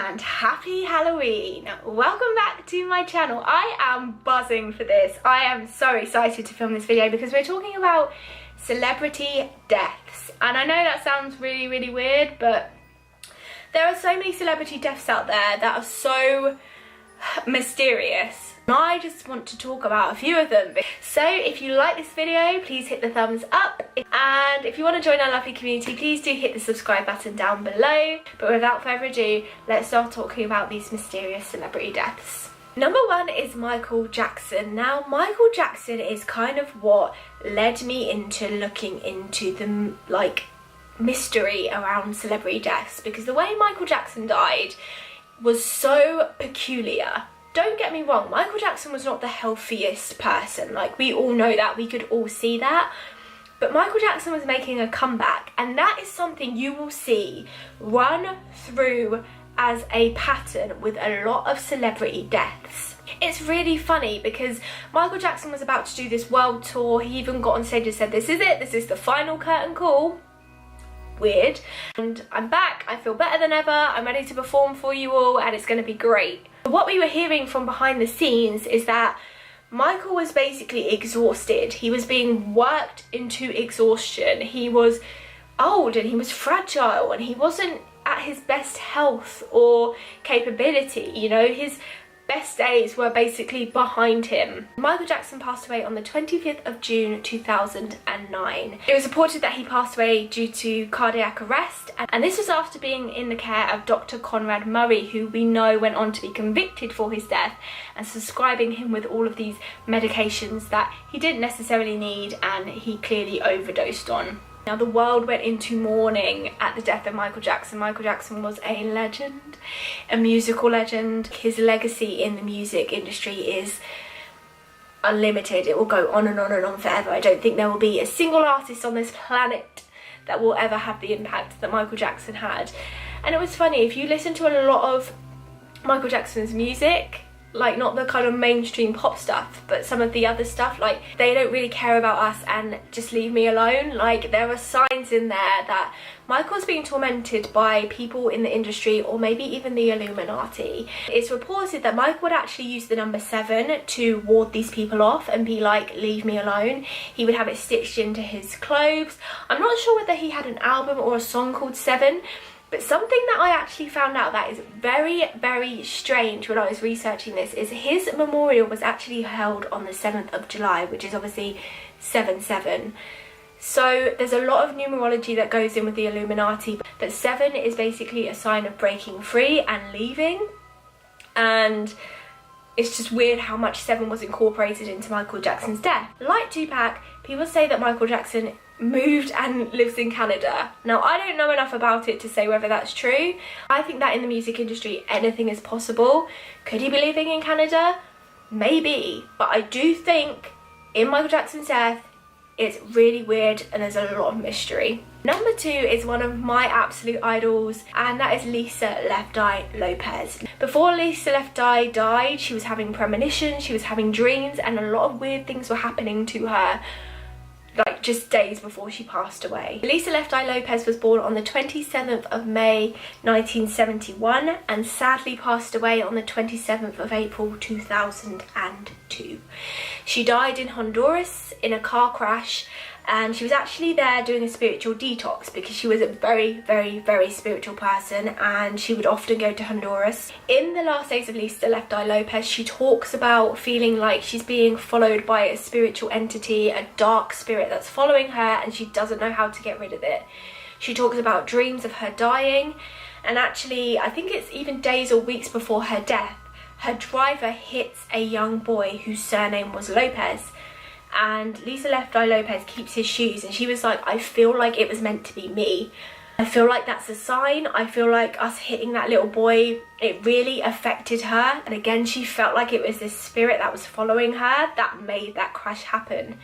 and happy Halloween! Welcome back to my channel. I am buzzing for this. I am so excited to film this video because we're talking about celebrity deaths. And I know that sounds really weird, but there are so many celebrity deaths out there that are so mysterious. I just want to talk about a few of them. So if you like this video, please hit the thumbs up. And if you want to join our lovely community, please do hit the subscribe button down below. But without further ado, let's start talking about these mysterious celebrity deaths. Number one is Michael Jackson. Now, Michael Jackson is kind of what led me into looking into the mystery around celebrity deaths, because the way Michael Jackson died was so peculiar. Don't get me wrong, Michael Jackson was not the healthiest person. We all know that, we could all see that. But Michael Jackson was making a comeback, and that is something you will see run through as a pattern with a lot of celebrity deaths. It's really funny because Michael Jackson was about to do this world tour. He even got on stage and said, "This is it, this is the final curtain call." Weird. And I'm back, I feel better than ever, I'm ready to perform for you all, and it's going to be great. What we were hearing from behind the scenes is that Michael was basically exhausted. He was being worked into exhaustion. He was old and he was fragile and he wasn't at his best health or capability. You know, his best days were basically behind him. Michael Jackson passed away on the 25th of June 2009. It was reported that he passed away due to cardiac arrest, and this was after being in the care of Dr. Conrad Murray, who we know went on to be convicted for his death and prescribing him with all of these medications that he didn't necessarily need and he clearly overdosed on. Now, the world went into mourning at the death of Michael Jackson. Michael Jackson was a legend, a musical legend. His legacy in the music industry is unlimited. It will go on and on and on forever. I don't think there will be a single artist on this planet that will ever have the impact that Michael Jackson had. And it was funny, if you listen to a lot of Michael Jackson's music, not the kind of mainstream pop stuff, but some of the other stuff, they don't really care about us and just leave me alone. There are signs in there that Michael's being tormented by people in the industry, or maybe even the Illuminati. It's reported that Michael would actually use the number 7 to ward these people off and be like, leave me alone. He would have it stitched into his clothes. I'm not sure whether he had an album or a song called 7, but something that I actually found out that is very strange when I was researching this is his memorial was actually held on the 7th of July, which is obviously 7/7. So there's a lot of numerology that goes in with the Illuminati, but 7 is basically a sign of breaking free and leaving. And it's just weird how much 7 was incorporated into Michael Jackson's death. Like Tupac, people say that Michael Jackson moved and lives in Canada. Now, I don't know enough about it to say whether that's true. I think that in the music industry, anything is possible. Could he be living in Canada? Maybe. But I do think in Michael Jackson's death, it's really weird and there's a lot of mystery. Number 2 is one of my absolute idols, and that is Lisa Left Eye Lopez. Before Lisa Left Eye died, she was having premonitions, she was having dreams, and a lot of weird things were happening to her just days before she passed away. Lisa Left Eye Lopez was born on the 27th of May 1971 and sadly passed away on the 27th of April 2002. She died in Honduras in a car crash, and she was actually there doing a spiritual detox because she was a very spiritual person, and she would often go to Honduras. In the last days of Lisa Left Eye Lopez, she talks about feeling like she's being followed by a spiritual entity, a dark spirit that's following her, and she doesn't know how to get rid of it. She talks about dreams of her dying, and actually I think it's even days or weeks before her death, her driver hits a young boy whose surname was Lopez. And Lisa Left Eye Lopez keeps his shoes, and she was like, I feel like it was meant to be me. I feel like that's a sign. I feel like us hitting that little boy, it really affected her. And again, she felt like it was this spirit that was following her that made that crash happen.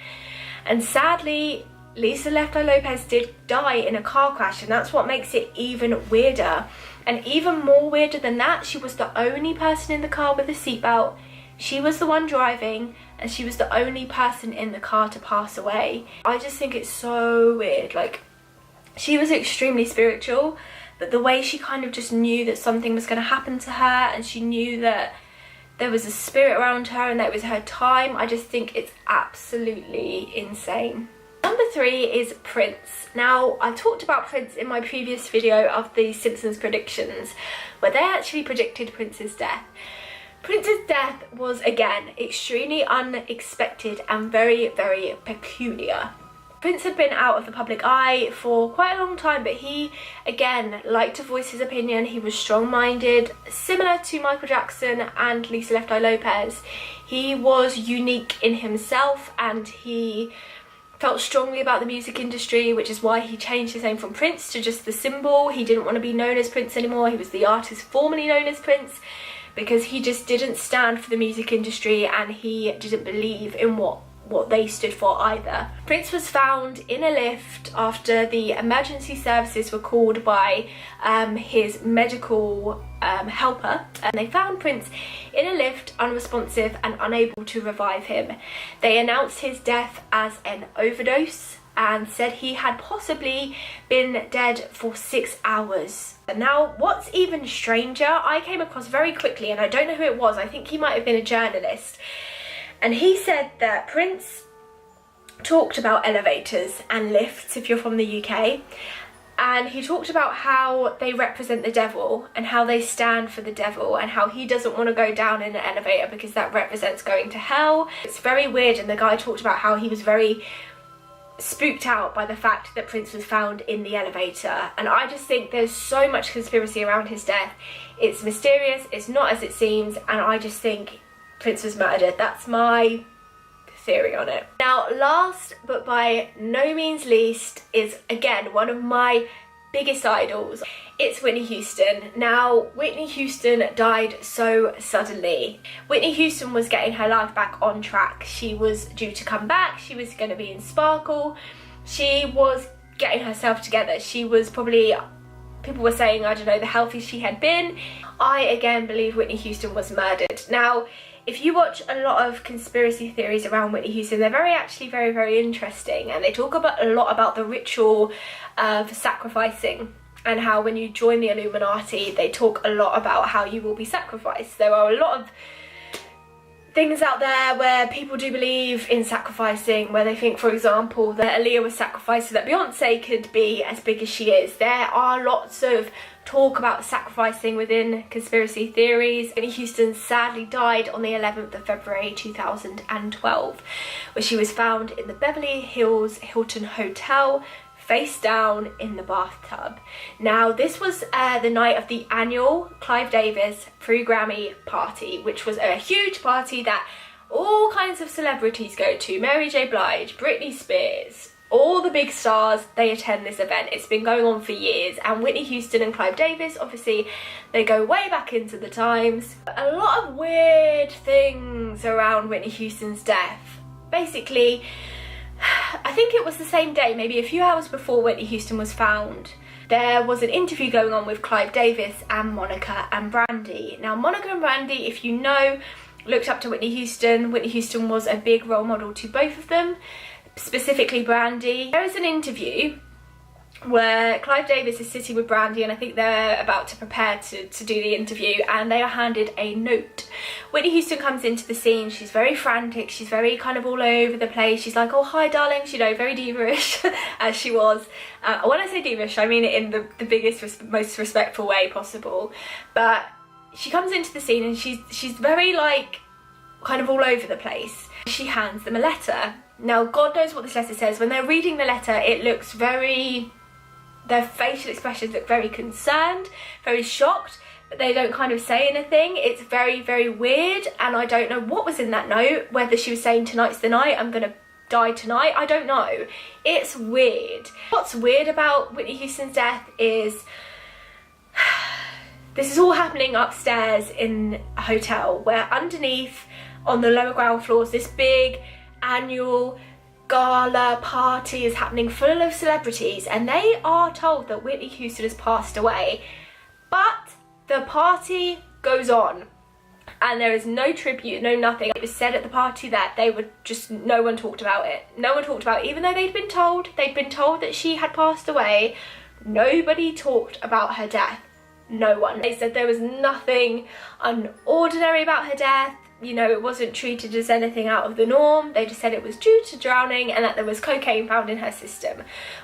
And sadly, Lisa Left Eye Lopez did die in a car crash, and that's what makes it even weirder. And even more weirder than that, she was the only person in the car with a seatbelt. She was the one driving, and she was the only person in the car to pass away. I just think it's so weird. She was extremely spiritual, the way she kind of just knew that something was going to happen to her, and she knew that there was a spirit around her and that it was her time. I just think it's absolutely insane. Number 3 is Prince. Now, I talked about Prince in my previous video of the Simpsons predictions, where they actually predicted Prince's death. Prince's death was, again, extremely unexpected and very, very peculiar. Prince had been out of the public eye for quite a long time, but he, again, liked to voice his opinion. He was strong-minded, similar to Michael Jackson and Lisa Left Eye Lopez. He was unique in himself, and he felt strongly about the music industry, which is why he changed his name from Prince to just the symbol. He didn't want to be known as Prince anymore. He was the artist formerly known as Prince, because he just didn't stand for the music industry, and he didn't believe in what they stood for either. Prince was found in a lift after the emergency services were called by his medical helper, and they found Prince in a lift, unresponsive and unable to revive him. They announced his death as an overdose and said he had possibly been dead for 6 hours. Now, what's even stranger, I came across very quickly, and I don't know who it was, I think he might have been a journalist, and he said that Prince talked about elevators and lifts, if you're from the UK, and he talked about how they represent the devil and how they stand for the devil, and how he doesn't want to go down in an elevator because that represents going to hell. It's very weird, and the guy talked about how he was very spooked out by the fact that Prince was found in the elevator, and I just think there's so much conspiracy around his death. It's mysterious, it's not as it seems, and I just think Prince was murdered. That's my theory on it. Now, last but by no means least is, again, one of my biggest idols. It's Whitney Houston. Now, Whitney Houston died so suddenly. Whitney Houston was getting her life back on track. She was due to come back. She was going to be in Sparkle. She was getting herself together. She was probably, people were saying, I don't know, the healthiest she had been. I, again, believe Whitney Houston was murdered. Now, if you watch a lot of conspiracy theories around Whitney Houston, they're actually very, very interesting, and they talk about a lot about the ritual of sacrificing, and how when you join the Illuminati, they talk a lot about how you will be sacrificed. There are a lot of things out there where people do believe in sacrificing, where they think, for example, that Aaliyah was sacrificed so that Beyonce could be as big as she is. There are lots of talk about sacrificing within conspiracy theories. Whitney Houston sadly died on the 11th of February 2012, where she was found in the Beverly Hills Hilton Hotel, face down in the bathtub. Now, this was the night of the annual Clive Davis pre-Grammy party, which was a huge party that all kinds of celebrities go to. Mary J. Blige, Britney Spears, all the big stars, they attend this event. It's been going on for years, and Whitney Houston and Clive Davis, obviously, they go way back into the times. A lot of weird things around Whitney Houston's death. Basically, I think it was the same day, maybe a few hours before Whitney Houston was found, there was an interview going on with Clive Davis and Monica and Brandy. Now, Monica and Brandy, if you know, looked up to Whitney Houston. Whitney Houston was a big role model to both of them, specifically Brandy. There is an interview where Clive Davis is sitting with Brandy, and I think they're about to prepare to do the interview, and they are handed a note. Whitney Houston comes into the scene. She's very frantic, she's very kind of all over the place. She's like, oh, hi darlings, you know, very diva-ish as she was. When I say diva-ish, I mean it in the biggest, most respectful way possible. But she comes into the scene and she's very like kind of all over the place. She hands them a letter. Now, God knows what this letter says. When they're reading the letter, it looks very, their facial expressions look very concerned, very shocked, but they don't kind of say anything. It's very, very weird, and I don't know what was in that note, whether she was saying tonight's the night, I'm gonna die tonight, I don't know. It's weird. What's weird about Whitney Houston's death is this is all happening upstairs in a hotel, where underneath on the lower ground floors, this big annual gala party is happening full of celebrities, and they are told that Whitney Houston has passed away, but the party goes on and there is no tribute, no nothing. It was said at the party that they would just, no one talked about it. No one talked about it, even though they'd been told that she had passed away. nobody talked about her death. No one. They said there was nothing unordinary about her death. You know, it wasn't treated as anything out of the norm. They just said it was due to drowning and that there was cocaine found in her system.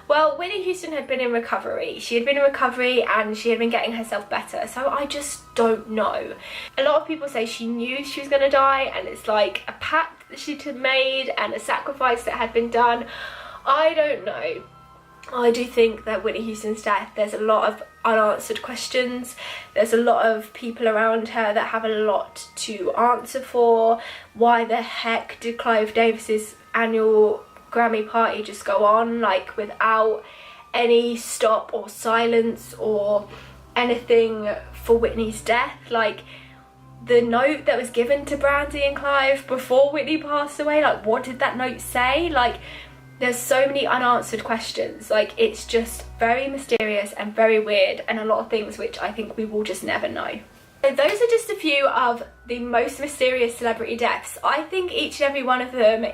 Well, Whitney Houston had been in recovery. She had been in recovery and she had been getting herself better. So I just don't know. A lot of people say she knew she was going to die and it's like a pact that she'd made and a sacrifice that had been done. I don't know. I do think that Whitney Houston's death, there's a lot of unanswered questions. There's a lot of people around her that have a lot to answer for. Why the heck did Clive Davis's annual Grammy party just go on, like, without any stop or silence or anything for Whitney's death? Like, the note that was given to Brandy and Clive before Whitney passed away, like, what did that note say? Like, there's so many unanswered questions. Like, it's just very mysterious and very weird, and a lot of things which I think we will just never know. So those are just a few of the most mysterious celebrity deaths. I think each and every one of them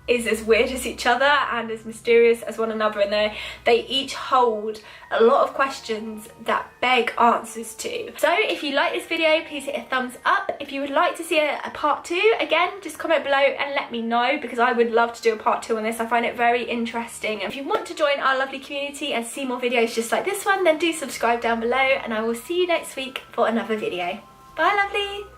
is as weird as each other and as mysterious as one another, and they each hold a lot of questions that beg answers to. So if you like this video, please hit a thumbs up. If you would like to see a part 2, again, just comment below and let me know, because I would love to do a part 2 on this. I find it very interesting. And if you want to join our lovely community and see more videos just like this one, then do subscribe down below, and I will see you next week for another video. Bye, lovely!